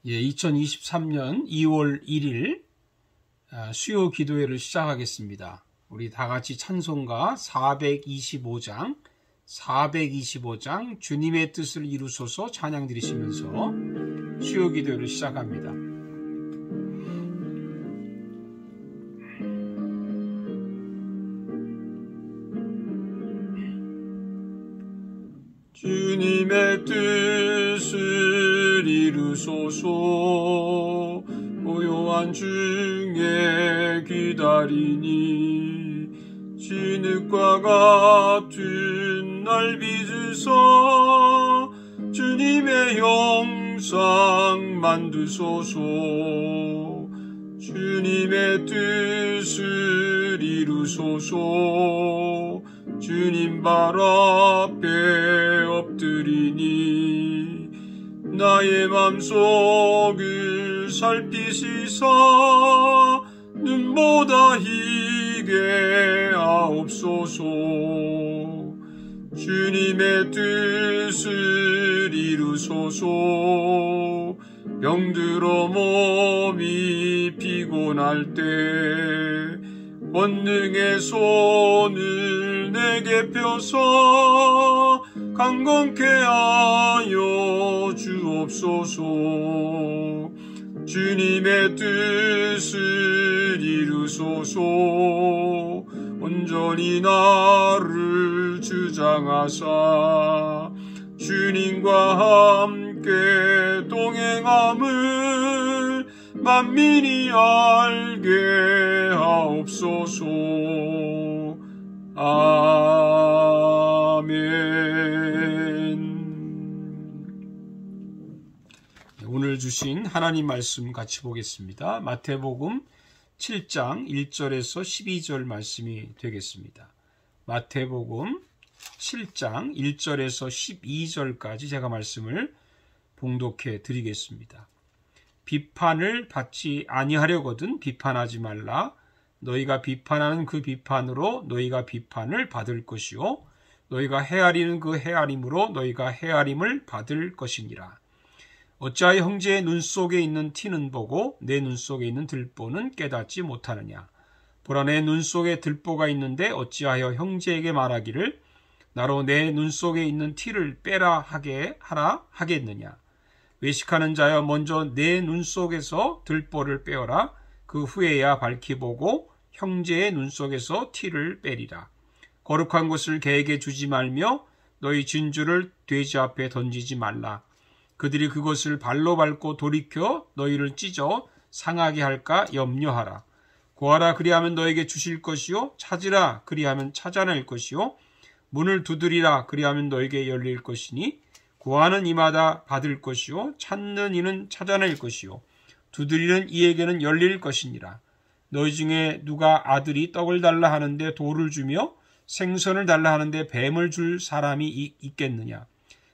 2023년 2월 1일 수요 기도회를 시작하겠습니다. 우리 다 같이 찬송가 425장 주님의 뜻을 이루소서 찬양 드리시면서 수요 기도회를 시작합니다. 주님의 뜻을 이루소서 고요한 중에 기다리니 진흙과 같은 날 빚으사 주님의 형상 만드소서 주님의 뜻을 이루소서 주님 발 앞에 엎드리니 나의 맘속을 살피시사 눈보다 희게 하옵소서 주님의 뜻을 이루소서 병들어 몸이 피곤할 때 권능의 손을 내게 펴서 강건케 하여 주옵소서 주님의 뜻을 이루소서 온전히 나를 주장하사 주님과 함께 동행함을 만민이 알게 하옵소서. 아멘. 오늘 주신 하나님 말씀 같이 보겠습니다. 마태복음 7장 1절에서 12절 말씀이 되겠습니다. 마태복음 7장 1절에서 12절까지 제가 말씀을 봉독해 드리겠습니다. 비판을 받지 아니하려거든 비판하지 말라. 너희가 비판하는 그 비판으로 너희가 비판을 받을 것이요 너희가 헤아리는 그 헤아림으로 너희가 헤아림을 받을 것이니라. 어찌하여 형제의 눈 속에 있는 티는 보고 내 눈 속에 있는 들보는 깨닫지 못하느냐. 보라 내 눈 속에 들보가 있는데 어찌하여 형제에게 말하기를 나로 내 눈 속에 있는 티를 빼라 하라 하겠느냐. 외식하는 자여 먼저 내 눈 속에서 들보를 빼어라. 그 후에야 밝히 보고 형제의 눈 속에서 티를 빼리라. 거룩한 것을 개에게 주지 말며 너희 진주를 돼지 앞에 던지지 말라. 그들이 그것을 발로 밟고 돌이켜 너희를 찢어 상하게 할까 염려하라. 구하라 그리하면 너에게 주실 것이요 찾으라 그리하면 찾아낼 것이요 문을 두드리라 그리하면 너에게 열릴 것이니 구하는 이마다 받을 것이요 찾는 이는 찾아낼 것이요 두드리는 이에게는 열릴 것이니라. 너희 중에 누가 아들이 떡을 달라 하는데 돌을 주며 생선을 달라 하는데 뱀을 줄 사람이 있겠느냐.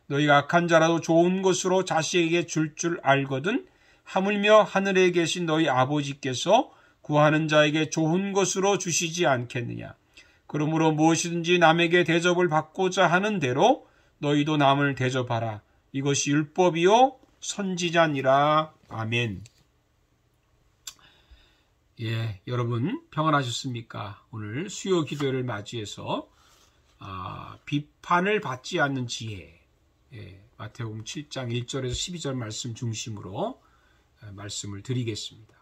너희가 악한 자라도 좋은 것으로 자식에게 줄 알거든 하물며 하늘에 계신 너희 아버지께서 구하는 자에게 좋은 것으로 주시지 않겠느냐. 그러므로 무엇이든지 남에게 대접을 받고자 하는 대로 너희도 남을 대접하라. 이것이 율법이요 선지자니라. 아멘. 여러분 평안하셨습니까? 오늘 수요 기도회를 맞이해서 비판을 받지 않는 지혜, 마태복음 7장 1절에서 12절 말씀 중심으로 말씀을 드리겠습니다.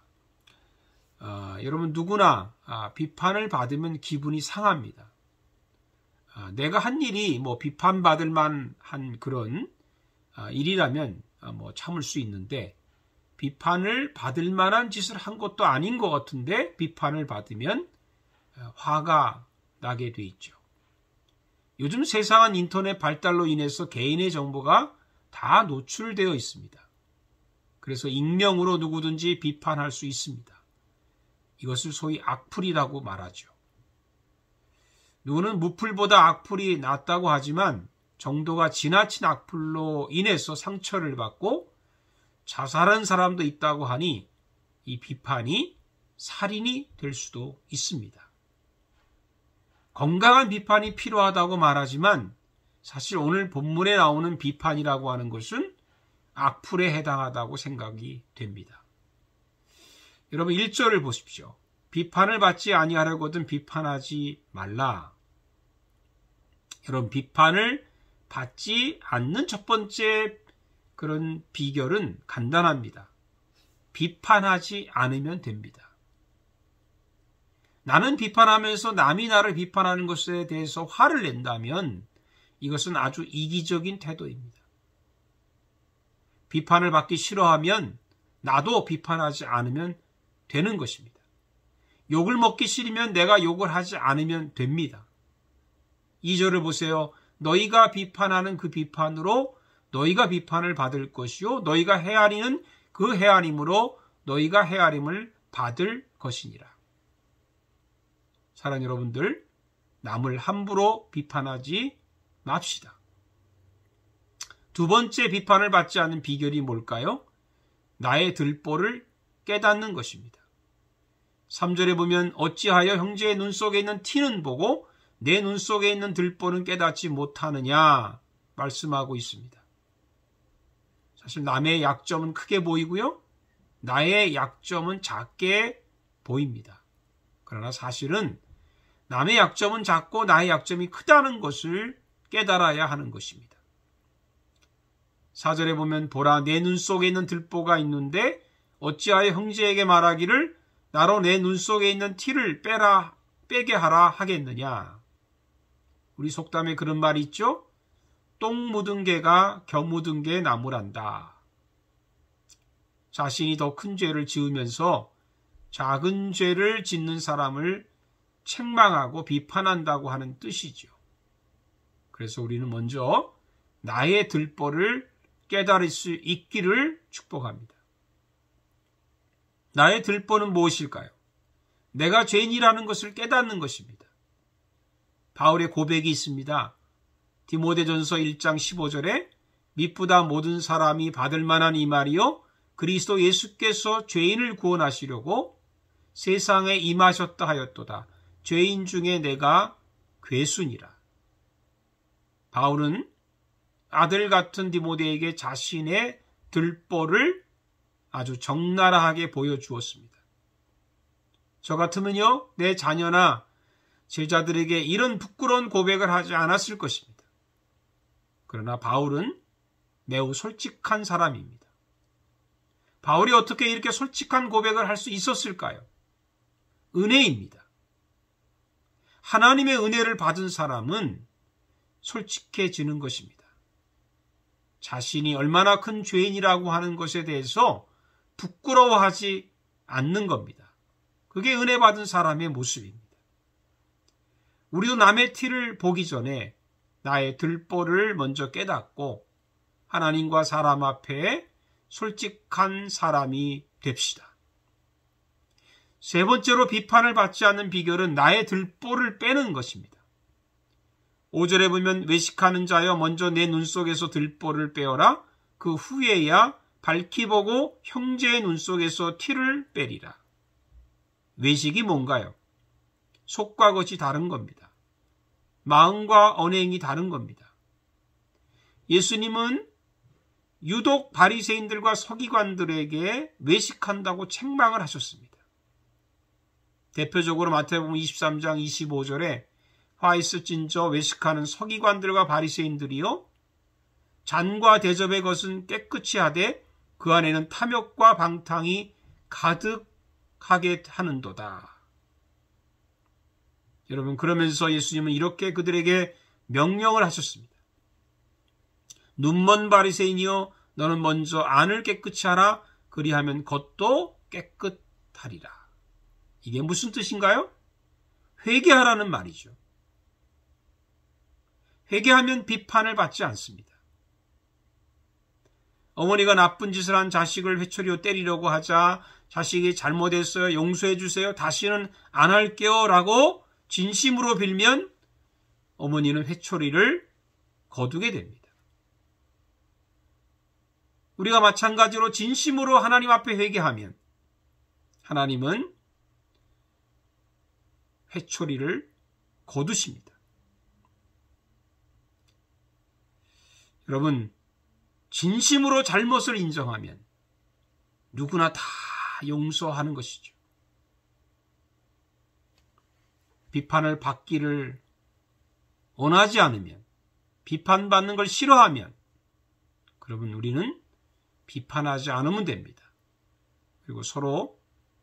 여러분 누구나 비판을 받으면 기분이 상합니다. 내가 한 일이 비판받을 만한 그런 일이라면 참을 수 있는데 비판을 받을 만한 짓을 한 것도 아닌 것 같은데 비판을 받으면 화가 나게 돼 있죠. 요즘 세상은 인터넷 발달로 인해서 개인의 정보가 다 노출되어 있습니다. 그래서 익명으로 누구든지 비판할 수 있습니다. 이것을 소위 악플이라고 말하죠. 누구는 무플보다 악플이 낫다고 하지만 정도가 지나친 악플로 인해서 상처를 받고 자살한 사람도 있다고 하니 이 비판이 살인이 될 수도 있습니다. 건강한 비판이 필요하다고 말하지만 사실 오늘 본문에 나오는 비판이라고 하는 것은 악플에 해당하다고 생각이 됩니다. 여러분 1절을 보십시오. 비판을 받지 아니하려거든 비판하지 말라. 여러분 비판을 받지 않는 첫 번째 그런 비결은 간단합니다. 비판하지 않으면 됩니다. 나는 비판하면서 남이 나를 비판하는 것에 대해서 화를 낸다면 이것은 아주 이기적인 태도입니다. 비판을 받기 싫어하면 나도 비판하지 않으면 되는 것입니다. 욕을 먹기 싫으면 내가 욕을 하지 않으면 됩니다. 2절을 보세요. 너희가 비판하는 그 비판으로 너희가 비판을 받을 것이요 너희가 헤아리는 그 헤아림으로 너희가 헤아림을 받을 것이니라. 사랑하는 여러분들, 남을 함부로 비판하지 맙시다. 두 번째 비판을 받지 않는 비결이 뭘까요? 나의 들보를 깨닫는 것입니다. 3절에 보면 어찌하여 형제의 눈 속에 있는 티는 보고 내 눈 속에 있는 들보는 깨닫지 못하느냐 말씀하고 있습니다. 사실 남의 약점은 크게 보이고요. 나의 약점은 작게 보입니다. 그러나 사실은 남의 약점은 작고 나의 약점이 크다는 것을 깨달아야 하는 것입니다. 4절에 보면 보라 내 눈 속에 있는 들보가 있는데 어찌하여 형제에게 말하기를 나로 내 눈 속에 있는 티를 빼게 하라 하겠느냐. 우리 속담에 그런 말이 있죠. 똥 묻은 개가 겨 묻은 개 나무란다. 자신이 더 큰 죄를 지으면서 작은 죄를 짓는 사람을 책망하고 비판한다고 하는 뜻이죠. 그래서 우리는 먼저 나의 들보를 깨달을 수 있기를 축복합니다. 나의 들보는 무엇일까요? 내가 죄인이라는 것을 깨닫는 것입니다. 바울의 고백이 있습니다. 디모데전서 1장 15절에 미쁘다 모든 사람이 받을 만한 이 말이요 그리스도 예수께서 죄인을 구원하시려고 세상에 임하셨다 하였도다. 죄인 중에 내가 괴순이라. 바울은 아들 같은 디모데에게 자신의 들보를 아주 적나라하게 보여주었습니다. 저 같으면요, 내 자녀나 제자들에게 이런 부끄러운 고백을 하지 않았을 것입니다. 그러나 바울은 매우 솔직한 사람입니다. 바울이 어떻게 이렇게 솔직한 고백을 할 수 있었을까요? 은혜입니다. 하나님의 은혜를 받은 사람은 솔직해지는 것입니다. 자신이 얼마나 큰 죄인이라고 하는 것에 대해서 부끄러워하지 않는 겁니다. 그게 은혜 받은 사람의 모습입니다. 우리도 남의 티를 보기 전에 나의 들보를 먼저 깨닫고 하나님과 사람 앞에 솔직한 사람이 됩시다. 세 번째로 비판을 받지 않는 비결은 나의 들보를 빼는 것입니다. 5절에 보면 외식하는 자여 먼저 내 눈 속에서 들보를 빼어라. 그 후에야 밝히 보고 형제의 눈 속에서 티를 빼리라. 외식이 뭔가요? 속과 겉이 다른 겁니다. 마음과 언행이 다른 겁니다. 예수님은 유독 바리새인들과 서기관들에게 외식한다고 책망을 하셨습니다. 대표적으로 마태복음 23장 25절에 화 있을진저 외식하는 서기관들과 바리새인들이요 잔과 대접의 것은 깨끗이 하되 그 안에는 탐욕과 방탕이 가득하게 하는도다. 여러분, 그러면서 예수님은 이렇게 그들에게 명령을 하셨습니다. 눈먼 바리새인이여 너는 먼저 안을 깨끗이 하라. 그리하면 겉도 깨끗하리라. 이게 무슨 뜻인가요? 회개하라는 말이죠. 회개하면 비판을 받지 않습니다. 어머니가 나쁜 짓을 한 자식을 회초리로 때리려고 하자 자식이 잘못했어요. 용서해 주세요. 다시는 안 할게요. 라고 진심으로 빌면 어머니는 회초리를 거두게 됩니다. 우리가 마찬가지로 진심으로 하나님 앞에 회개하면 하나님은 회초리를 거두십니다. 여러분, 진심으로 잘못을 인정하면 누구나 다 용서하는 것이죠. 비판을 받기를 원하지 않으면, 비판받는 걸 싫어하면, 그러면 우리는 비판하지 않으면 됩니다. 그리고 서로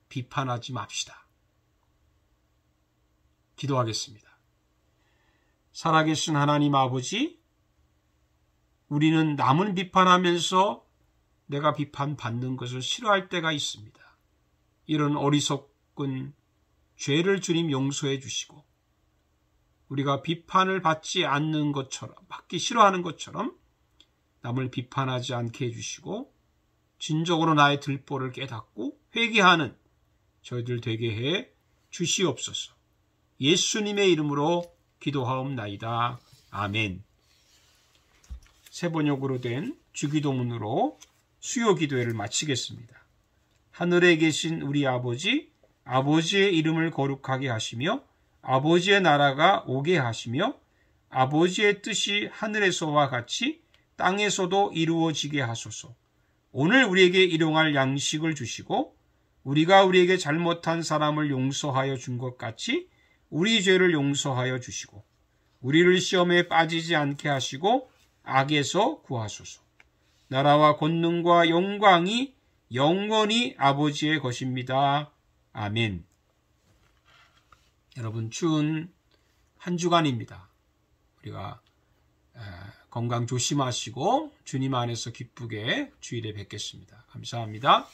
비판하지 맙시다. 기도하겠습니다. 살아계신 하나님 아버지, 우리는 남을 비판하면서 내가 비판받는 것을 싫어할 때가 있습니다. 이런 어리석은 죄를 주님 용서해 주시고, 우리가 비판을 받지 않는 것처럼, 받기 싫어하는 것처럼 남을 비판하지 않게 해주시고, 진정으로 나의 들보를 깨닫고 회개하는 저희들 되게 해 주시옵소서. 예수님의 이름으로 기도하옵나이다. 아멘. 새 번역으로 된 주기도문으로 수요 기도회를 마치겠습니다. 하늘에 계신 우리 아버지, 아버지의 이름을 거룩하게 하시며 아버지의 나라가 오게 하시며 아버지의 뜻이 하늘에서와 같이 땅에서도 이루어지게 하소서. 오늘 우리에게 일용할 양식을 주시고 우리가 우리에게 잘못한 사람을 용서하여 준 것 같이 우리 죄를 용서하여 주시고 우리를 시험에 빠지지 않게 하시고 악에서 구하소서. 나라와 권능과 영광이 영원히 아버지의 것입니다. 아멘. 여러분, 추운 한 주간입니다. 우리가 건강 조심하시고 주님 안에서 기쁘게 주일에 뵙겠습니다. 감사합니다.